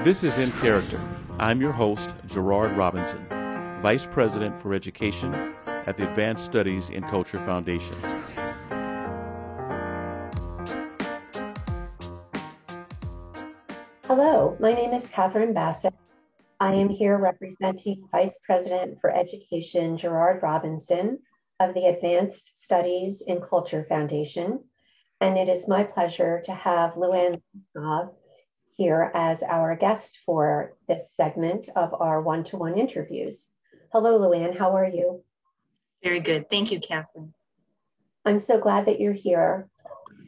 This is In Character. I'm your host, Gerard Robinson, Vice President for Education at the Advanced Studies in Culture Foundation. Hello, my name is Catherine Bassett. I am here representing Vice President for Education Gerard Robinson of the Advanced Studies in Culture Foundation, and it is my pleasure to have Luann here as our guest for this segment of our one-to-one interviews. Hello, Luann, how are you? Very good. Thank you, Catherine. I'm so glad that you're here.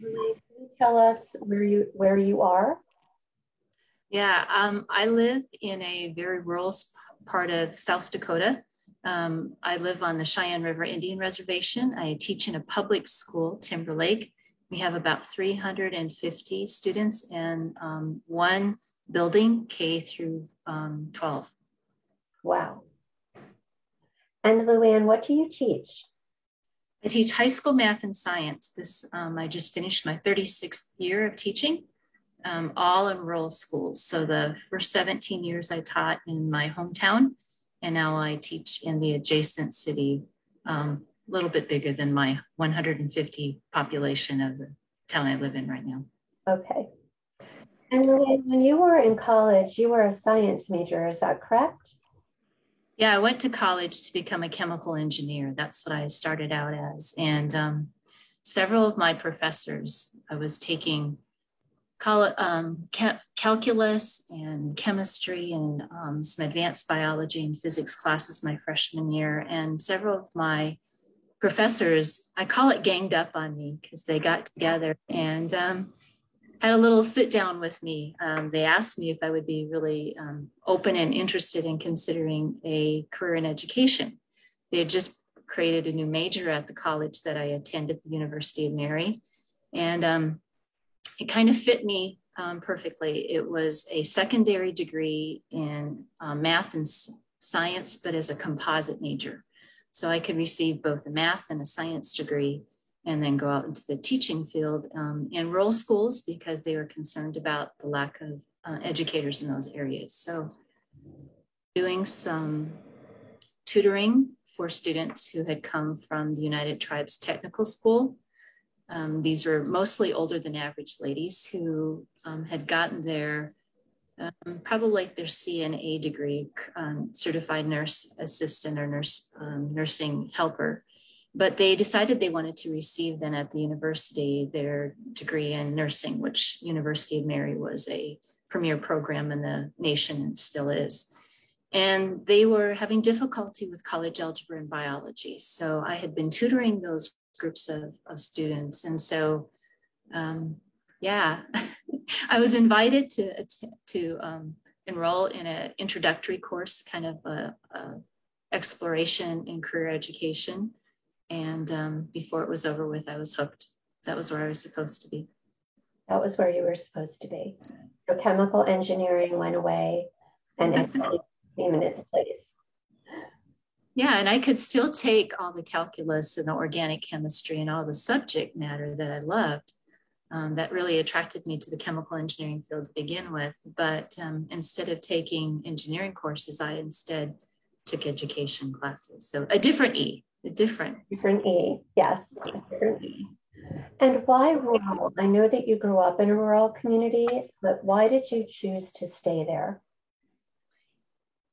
Luann, can you tell us where you are? Yeah, I live in a very rural part of South Dakota. I live on the Cheyenne River Indian Reservation. I teach in a public school, Timberlake. We have about 350 students and one building, K through 12. Wow. And Luann, what do you teach? I teach high school math and science. I just finished my 36th year of teaching, all in rural schools. So the first 17 years I taught in my hometown, and now I teach in the adjacent city, a little bit bigger than my 150 population of the town I live in right now. Okay. And Luann, when you were in college, you were a science major, is that correct? Yeah, I went to college to become a chemical engineer. That's what I started out as. And several of my professors, I was taking calculus and chemistry and some advanced biology and physics classes my freshman year. And several of my professors, I call it ganged up on me because they got together and had a little sit down with me. They asked me if I would be really open and interested in considering a career in education. They had just created a new major at the college that I attended, the University of Mary. And it kind of fit me perfectly. It was a secondary degree in math and science, but as a composite major. So I could receive both a math and a science degree and then go out into the teaching field in rural schools because they were concerned about the lack of educators in those areas. So doing some tutoring for students who had come from the United Tribes Technical School. These were mostly older than average ladies who had gotten their, probably like their CNA degree, certified nurse assistant or nursing helper. But they decided they wanted to receive then at the university their degree in nursing, which University of Mary was a premier program in the nation and still is. And they were having difficulty with college algebra and biology. So I had been tutoring those groups of students. And so, yeah, I was invited to enroll in an introductory course, kind of a exploration in career education. And before it was over with, I was hooked. That was where I was supposed to be. That was where you were supposed to be. So chemical engineering went away and education came in its place. Yeah, and I could still take all the calculus and the organic chemistry and all the subject matter that I loved. That really attracted me to the chemical engineering field to begin with. But instead of taking engineering courses, I instead took education classes. So a different E. Different E, yes, a different E. And why rural? I know that you grew up in a rural community, but why did you choose to stay there?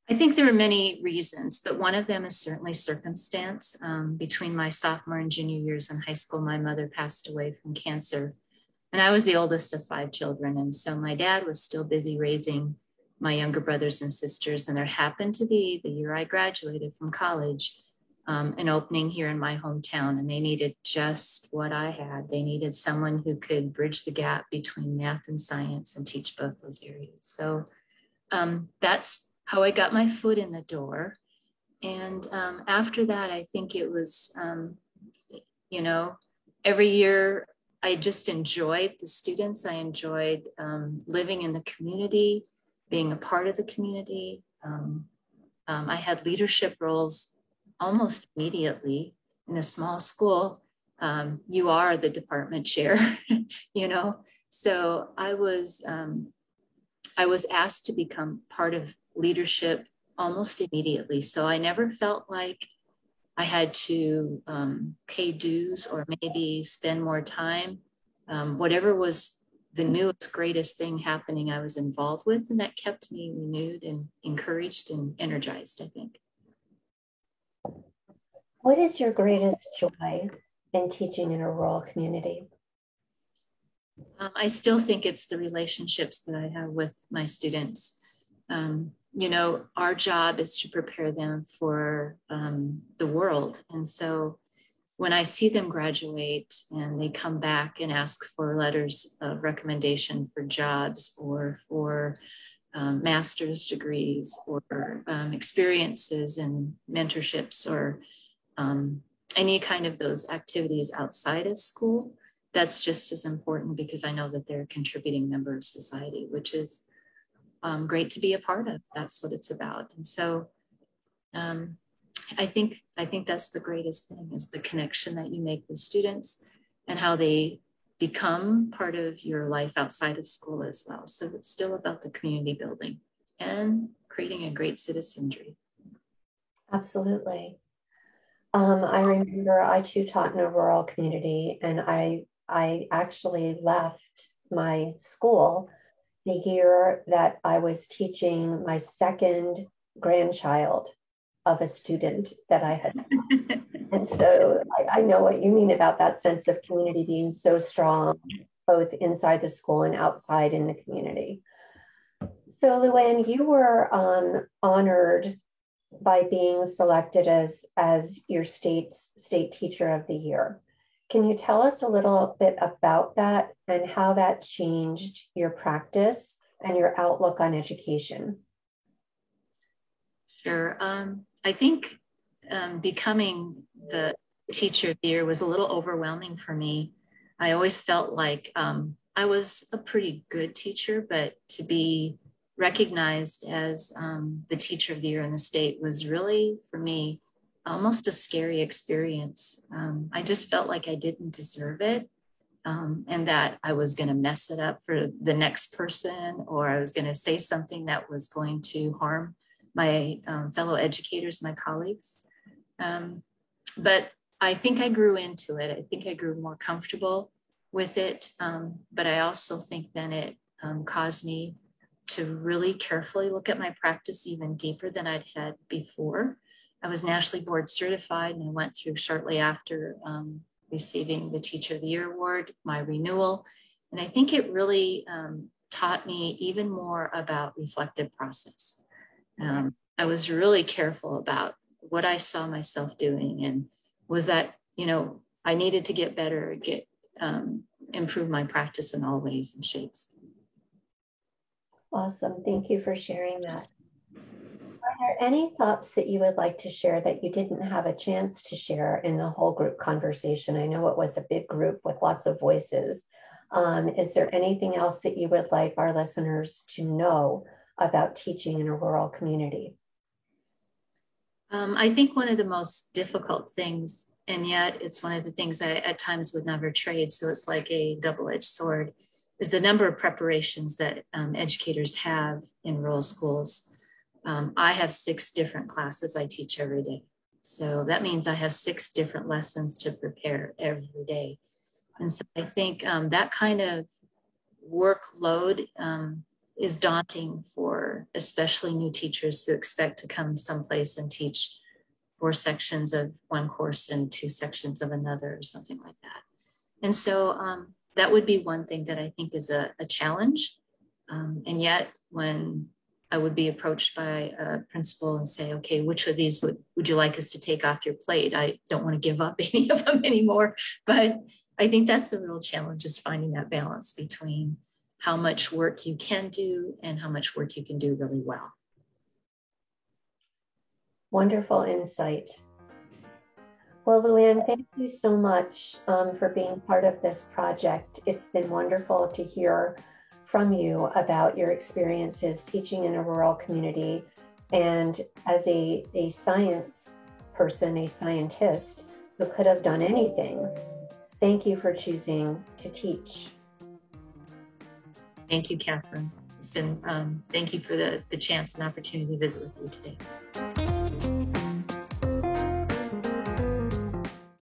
I think there are many reasons, but one of them is certainly circumstance. Between my sophomore and junior years in high school, my mother passed away from cancer, and I was the oldest of 5 children. And so my dad was still busy raising my younger brothers and sisters. And there happened to be the year I graduated from college, an opening here in my hometown, and they needed just what I had. They needed someone who could bridge the gap between math and science and teach both those areas. So that's how I got my foot in the door. And after that, I think it was, every year I just enjoyed the students. I enjoyed living in the community, being a part of the community. I had leadership roles almost immediately in a small school. You are the department chair, So I I was asked to become part of leadership almost immediately. So I never felt like I had to pay dues or maybe spend more time. Whatever was the newest, greatest thing happening, I was involved with, and that kept me renewed and encouraged and energized, I think. What is your greatest joy in teaching in a rural community? I still think it's the relationships that I have with my students. You know, our job is to prepare them for the world. And so when I see them graduate and they come back and ask for letters of recommendation for jobs or for master's degrees or experiences and mentorships or any kind of those activities outside of school, that's just as important because I know that they're a contributing member of society, which is great to be a part of. That's what it's about. And so I think that's the greatest thing, is the connection that you make with students and how they become part of your life outside of school as well. So it's still about the community building and creating a great citizenry. Absolutely. I remember I too taught in a rural community, and I actually left my school the year that I was teaching my second grandchild of a student that I had. And so I know what you mean about that sense of community being so strong, both inside the school and outside in the community. So Luann, you were honored by being selected as your state teacher of the year. Can you tell us a little bit about that and how that changed your practice and your outlook on education? Sure. I think becoming the teacher of the year was a little overwhelming for me. I always felt like I was a pretty good teacher, but to be recognized as the teacher of the year in the state was really, for me, almost a scary experience. I just felt like I didn't deserve it, and that I was going to mess it up for the next person, or I was going to say something that was going to harm my fellow educators, my colleagues. But I think I grew into it. I think I grew more comfortable with it. But I also think then it caused me to really carefully look at my practice even deeper than I'd had before. I was nationally board certified, and I went through shortly after receiving the Teacher of the Year award, my renewal. And I think it really taught me even more about reflective process. I was really careful about what I saw myself doing, and was that, you know, I needed to get better, improve my practice in all ways and shapes. Awesome. Thank you for sharing that. Are there any thoughts that you would like to share that you didn't have a chance to share in the whole group conversation? I know it was a big group with lots of voices. Is there anything else that you would like our listeners to know about teaching in a rural community? I think one of the most difficult things, and yet it's one of the things I at times would never trade, so it's like a double-edged sword, is the number of preparations that educators have in rural schools. I have 6 different classes I teach every day. So that means I have 6 different lessons to prepare every day. And so I think that kind of workload is daunting for especially new teachers who expect to come someplace and teach 4 sections of one course and 2 sections of another or something like that. And so that would be one thing that I think is a challenge. And yet when I would be approached by a principal and say, okay, which of these would you like us to take off your plate? I don't want to give up any of them anymore. But I think that's the real challenge, is finding that balance between how much work you can do and how much work you can do really well. Wonderful insight. Well, Luann, thank you so much for being part of this project. It's been wonderful to hear from you about your experiences teaching in a rural community, and as a science person, a scientist who could have done anything. Thank you for choosing to teach. Thank you, Catherine. It's been, thank you for the chance and opportunity to visit with you today.